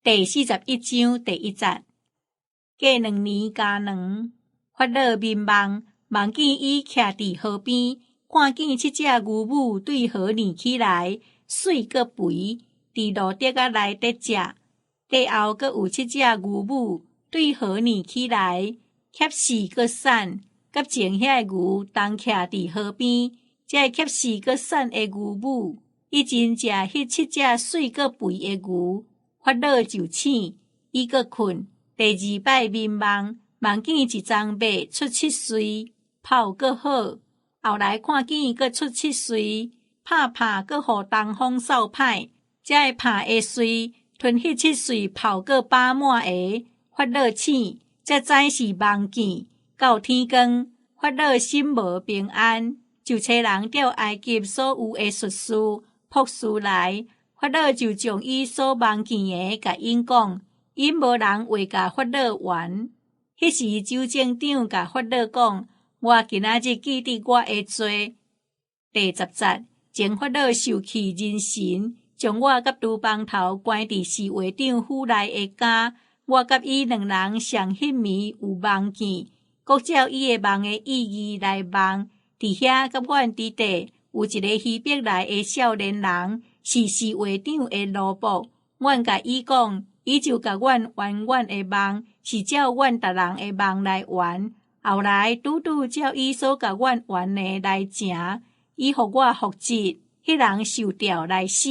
第41章第1節。過2年加2，法老民望，望見伊徛佇河邊，看見7隻牛母對河年起來，水閣肥，佇路竹仔內得食。地後閣有7隻牛母對河年起來，瞌死閣瘦，甲前遐牛同徛佇河邊，這瞌死閣瘦的牛母，伊真食迄7隻水閣肥的牛。法老就醒，伊閣困。第2擺民望，望見一張馬出7歲，跑閣好。後來看見閣出7歲，拍閣互東風掃歹。這拍的歲，吞迄7歲跑閣飽滿的。法老醒，才知是夢見。到天光，法老心無平安，就找人調埃及所有的術士、博士來。法老就將伊所夢見的甲因講，因無人會甲法老還。迄時州政長甲法老講，我今仔日記得我的罪。第10節，前法老受氣人神，將我甲豬幫頭關佇侍衛長府內的家，我甲伊兩人上迄暝有夢見，各照伊的夢的意義來夢。佇遐甲阮佇地有一個希伯來的少年人。是侍衛長的奴僕，阮甲伊講，伊就甲阮還阮的夢，是照阮逐人的夢來還。後來拄照伊所甲阮還的來成，伊互我復職，迄人受吊來死。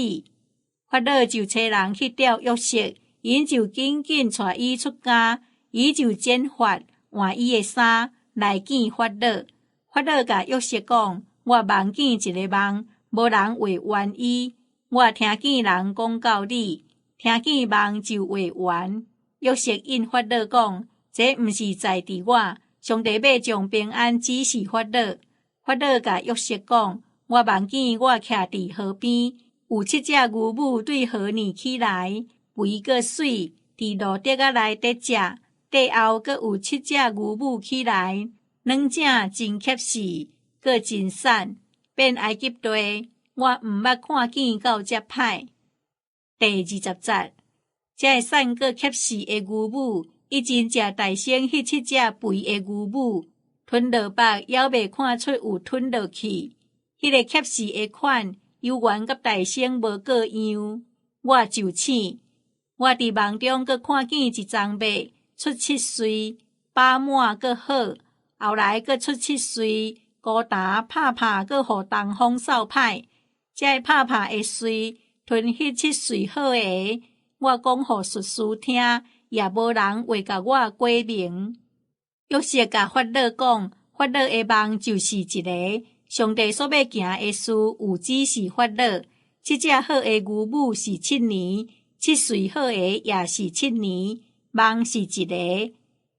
法老就找人去吊約瑟，因就緊帶伊出家，伊就剪髮，換伊的衫來見法老。法老甲約瑟講，我夢見一個夢，無人會還伊。我聽見人講到你，聽見夢就會還。約瑟應法老講，這毋是在佇我，上帝要將平安指示法老。法老甲約瑟講，我夢見我徛佇河邊，有7隻牛母對河年起來，肥閣水，佇路竹仔內得食。地後閣有7隻牛母起來，軟正真瞌死，閣真瘦，變埃及地。我毋捌看見到遮歹。第20節，這瘦閣瞌死的牛母，伊真食大聲迄7隻肥的牛母，吞落腹，猶未看出有吞落去。迄個瞌死的款，猶原甲大聲無個樣。我就醒，我佇夢中閣看見一張馬出7歲，飽滿閣好。後來閣出7歲，孤單拍閣互東風掃歹。這拍的歲，吞迄7歲好的，我講互術士聽，也無人會甲我解明。約瑟甲法老講，法老的夢就是一個，上帝所要行的事有指示法老。7隻好的牛母是7年，7歲好的也是7年，夢是一個。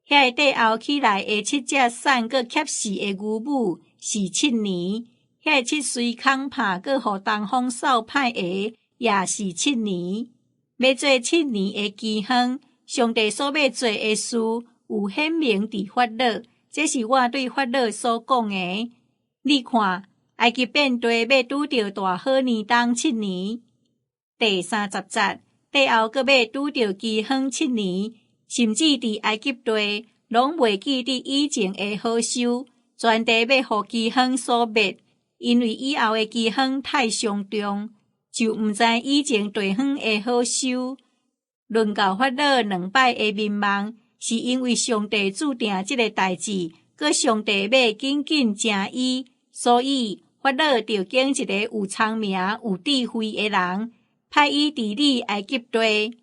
遐地後起來的7隻瘦閣瞌死的牛母是7年。遐7歲空拍閣互東風掃歹的，也是7年。要做7年的期限，上帝所要做的事有顯明佇法老，這是我對法老所講的。你看，埃及遍地要拄着大好年冬7年。第30節，地後閣要拄着饑荒7年，甚至佇埃及地，攏袂記得以前的好收，全地要互饑荒所滅。因為以後的饑荒太傷重，就毋知以前地方的好收。論到法老2擺的民望，是因為上帝注定這個代志，閣上帝要緊成伊，所以法老就揀一個有聰明、有智慧的人，派伊治理埃及地。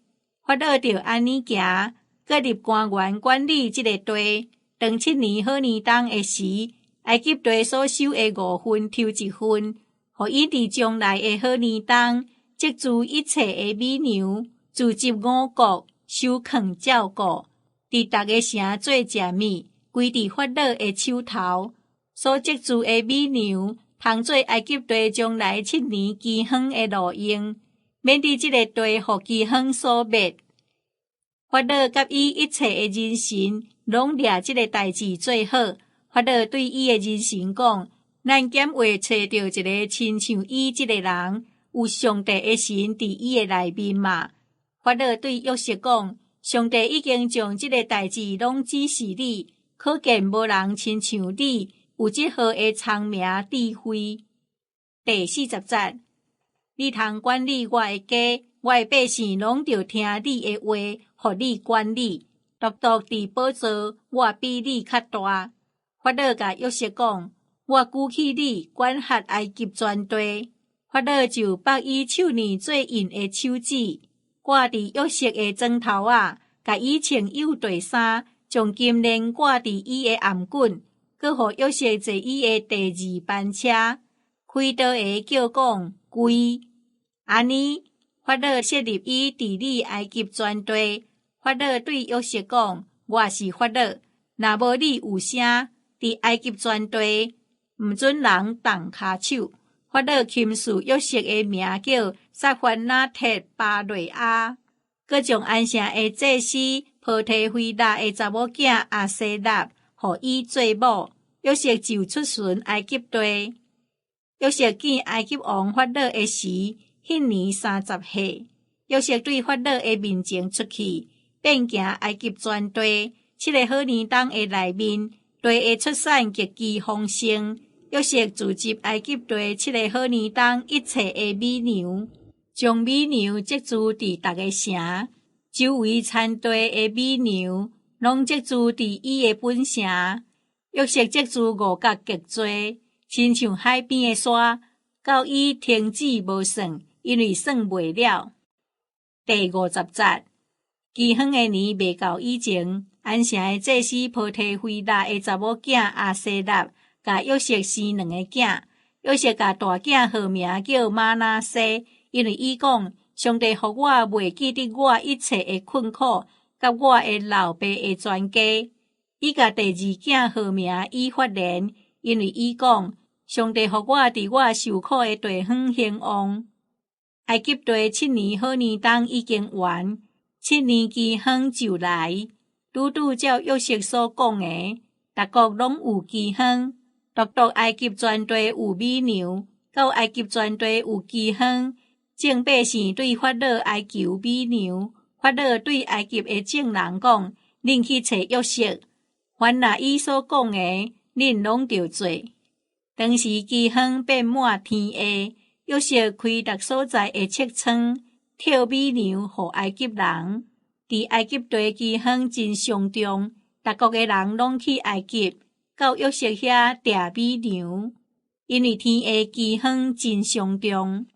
法老就安尼行，閣立官員管理這個地。當7年好年冬的時，埃及地所收的5分抽1分，互伊佇將來的好年冬，積聚一切的美牛，自集5國，收藏照顧，佇逐個城做食物，歸佇法老的手頭。所積聚的美牛，通做埃及地將來7年饑荒的路用，免佇這個地互饑荒所滅。法老甲伊一切的人神，攏掠這個代志做好。法老對伊的人神講，咱減話找到一個親像伊這個人，有上帝的神佇伊的內面嘛。法老对约瑟讲，上帝已经将这个代志拢指示你，可见无人亲像你有这号的聪明智慧。第40节，你通管理我的家，我的百姓拢着听你的话，互你管理。独独伫宝座，我比你较大。法老甲约瑟讲，我举起你管辖埃及全地。法老就拨伊手里做印的手指，挂伫约瑟的枕头啊，甲伊穿有地衫，将金链挂伫伊的颔棍，佮互约瑟坐伊的第2班车，开刀的叫讲跪。安尼，法老设立伊治理埃及全地。法老对约瑟讲，我是法老，若无你有声，伫埃及全地，毋准人动骹手。法老钦示约瑟的名叫撒番那特巴瑞亚，佮将安城的祭司波提菲拉的查某囝阿西纳，互伊做某。约瑟就出巡埃及地。约瑟见埃及王法老的时，迄年30岁。约瑟对法老的面前出去，遍行埃及全地。7个好年冬的内面，地的出产极其丰盛。约瑟聚集埃及地7个好年冬一切的美牛，将美牛积聚伫逐个城，周围产地的美牛拢积聚伫伊的本城。约瑟积聚五角极多，亲像海边的沙，到伊停止无算，因为算袂了。第50节，饥荒的年未到以前，安城的祭司波提菲拉的查某囝阿西纳，甲约瑟生2个囝。约瑟甲大囝号名叫玛拿西，因为伊讲，上帝互我袂记得我一切的困苦，甲我的老爸的全家。伊甲第2囝号名以法莲，因为伊讲，上帝互我伫我受苦的地方兴旺。埃及地7年好年冬已经完，7年饥荒就来。拄照约瑟所讲的，逐国拢有饥荒，独独埃及全地有美牛，到埃及全地有饥荒。众百姓对法老哀求美牛，法老对埃及的众人讲：恁去找约瑟，凡若伊所讲的，恁拢着做。当时饥荒遍满天下。约瑟开逐所在的册仓，挑美牛予埃及人。伫埃及地饥荒真严重，逐国的人拢去埃及，到约瑟遐掠美牛，因为天下饥荒真严重。